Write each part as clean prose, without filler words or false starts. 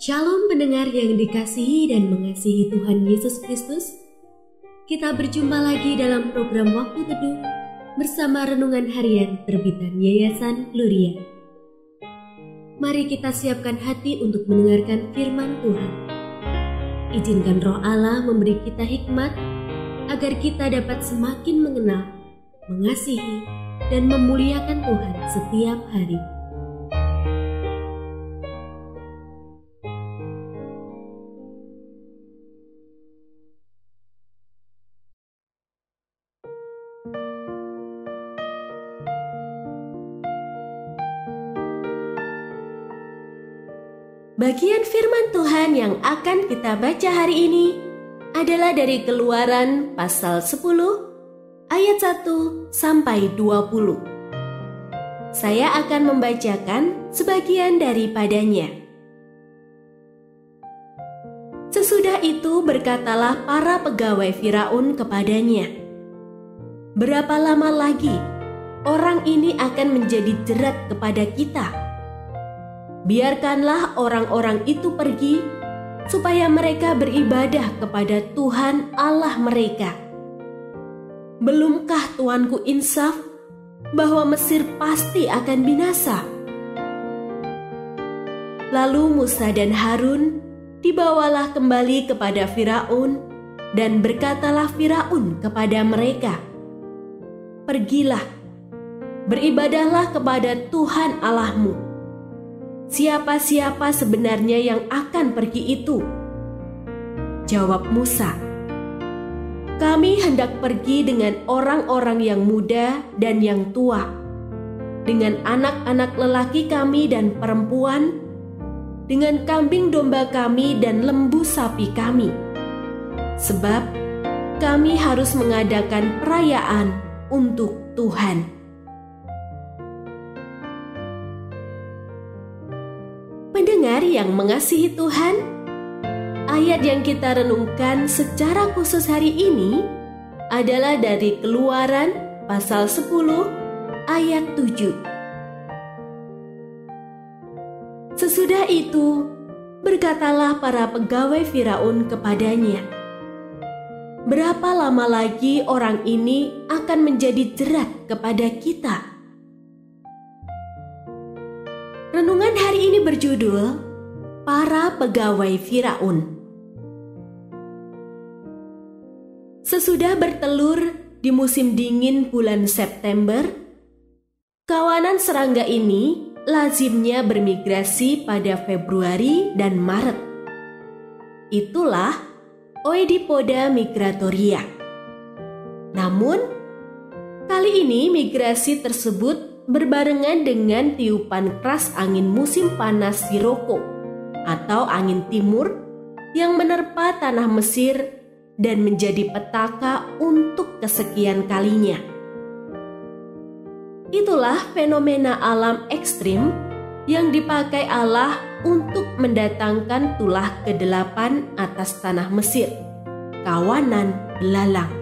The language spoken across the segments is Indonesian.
Shalom pendengar yang dikasihi dan mengasihi Tuhan Yesus Kristus. Kita berjumpa lagi dalam program Waktu Teduh bersama Renungan Harian terbitan Yayasan Gloria. Mari kita siapkan hati untuk mendengarkan firman Tuhan. Izinkan Roh Allah memberi kita hikmat agar kita dapat semakin mengenal, mengasihi, dan memuliakan Tuhan setiap hari. Bagian firman Tuhan yang akan kita baca hari ini adalah dari Keluaran pasal 10 ayat 1 sampai 20. Saya akan membacakan sebagian daripadanya. Sesudah itu berkatalah para pegawai Firaun kepadanya, "Berapa lama lagi orang ini akan menjadi jerat kepada kita? Biarkanlah orang-orang itu pergi, supaya mereka beribadah kepada Tuhan Allah mereka. Belumkah Tuanku insaf bahwa Mesir pasti akan binasa?" Lalu Musa dan Harun dibawalah kembali kepada Firaun, dan berkatalah Firaun kepada mereka, "Pergilah, beribadahlah kepada Tuhan Allahmu. Siapa-siapa sebenarnya yang akan pergi itu?" Jawab Musa, "Kami hendak pergi dengan orang-orang yang muda dan yang tua, dengan anak-anak lelaki kami dan perempuan, dengan kambing domba kami dan lembu sapi kami. Sebab kami harus mengadakan perayaan untuk Tuhan." Pendengar yang mengasihi Tuhan, ayat yang kita renungkan secara khusus hari ini adalah dari Keluaran pasal 10 ayat 7. Sesudah itu berkatalah para pegawai Firaun kepadanya, "Berapa lama lagi orang ini akan menjadi jerat kepada kita?" Renungan hari ini berjudul Para Pegawai Firaun. Sesudah bertelur di musim dingin bulan September, kawanan serangga ini lazimnya bermigrasi pada Februari dan Maret. Itulah Oedipoda migratoria. Namun, kali ini migrasi tersebut berbarengan dengan tiupan keras angin musim panas Sirocco atau angin timur yang menerpa tanah Mesir dan menjadi petaka untuk kesekian kalinya. Itulah fenomena alam ekstrim yang dipakai Allah untuk mendatangkan tulah ke-8 atas tanah Mesir, kawanan belalang.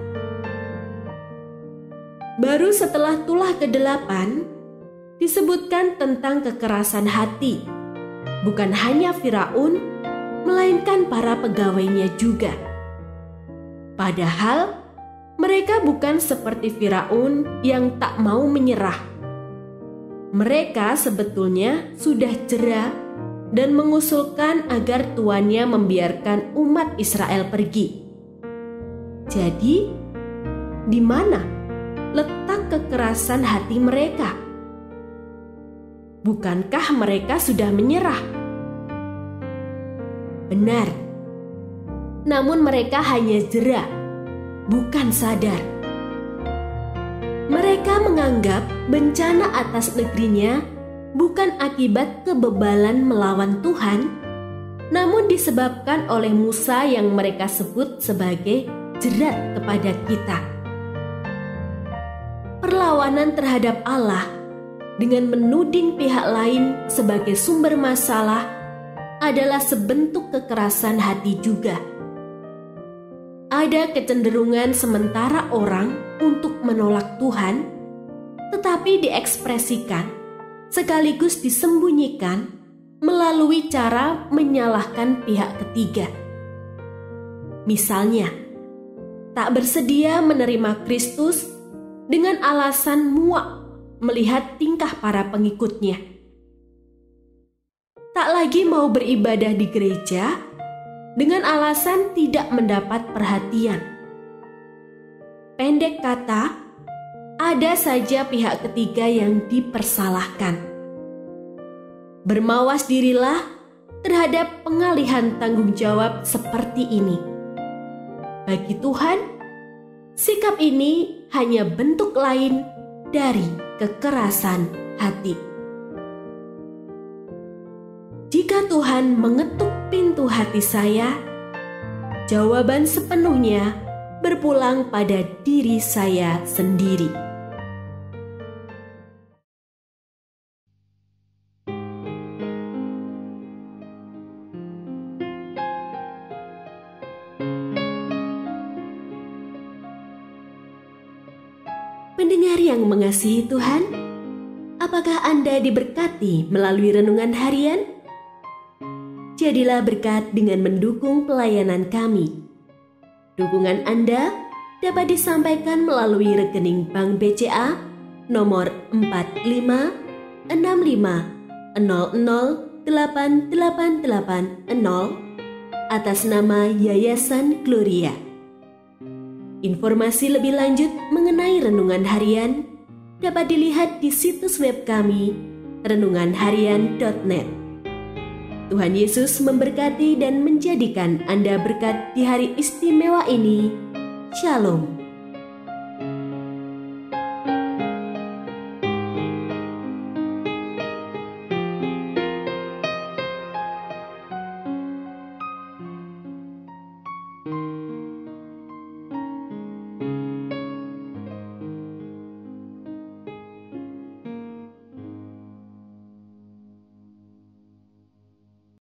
Baru setelah tulah ke-8 disebutkan tentang kekerasan hati, bukan hanya Firaun, melainkan para pegawainya juga. Padahal mereka bukan seperti Firaun yang tak mau menyerah. Mereka sebetulnya sudah jera dan mengusulkan agar tuannya membiarkan umat Israel pergi. Jadi, di mana letak kekerasan hati mereka? Bukankah mereka sudah menyerah? Benar. Namun mereka hanya jera, bukan sadar. Mereka menganggap bencana atas negerinya bukan akibat kebebalan melawan Tuhan, namun disebabkan oleh Musa yang mereka sebut sebagai jerat kepada kita. Perlawanan terhadap Allah dengan menuding pihak lain sebagai sumber masalah adalah sebentuk kekerasan hati juga. Ada kecenderungan sementara orang untuk menolak Tuhan, tetapi diekspresikan sekaligus disembunyikan melalui cara menyalahkan pihak ketiga. Misalnya, tak bersedia menerima Kristus dengan alasan muak melihat tingkah para pengikutnya. Tak lagi mau beribadah di gereja dengan alasan tidak mendapat perhatian. Pendek kata, ada saja pihak ketiga yang dipersalahkan. Bermawas dirilah terhadap pengalihan tanggung jawab seperti ini. Bagi Tuhan, sikap ini hanya bentuk lain dari kekerasan hati. Jika Tuhan mengetuk pintu hati saya, jawaban sepenuhnya berpulang pada diri saya sendiri. Pendengar yang mengasihi Tuhan, apakah Anda diberkati melalui renungan harian? Jadilah berkat dengan mendukung pelayanan kami. Dukungan Anda dapat disampaikan melalui rekening Bank BCA nomor 456500088880 atas nama Yayasan Gloria. Informasi lebih lanjut mengenai renungan harian dapat dilihat di situs web kami renunganharian.net. Tuhan Yesus memberkati dan menjadikan Anda berkat di hari istimewa ini. Shalom.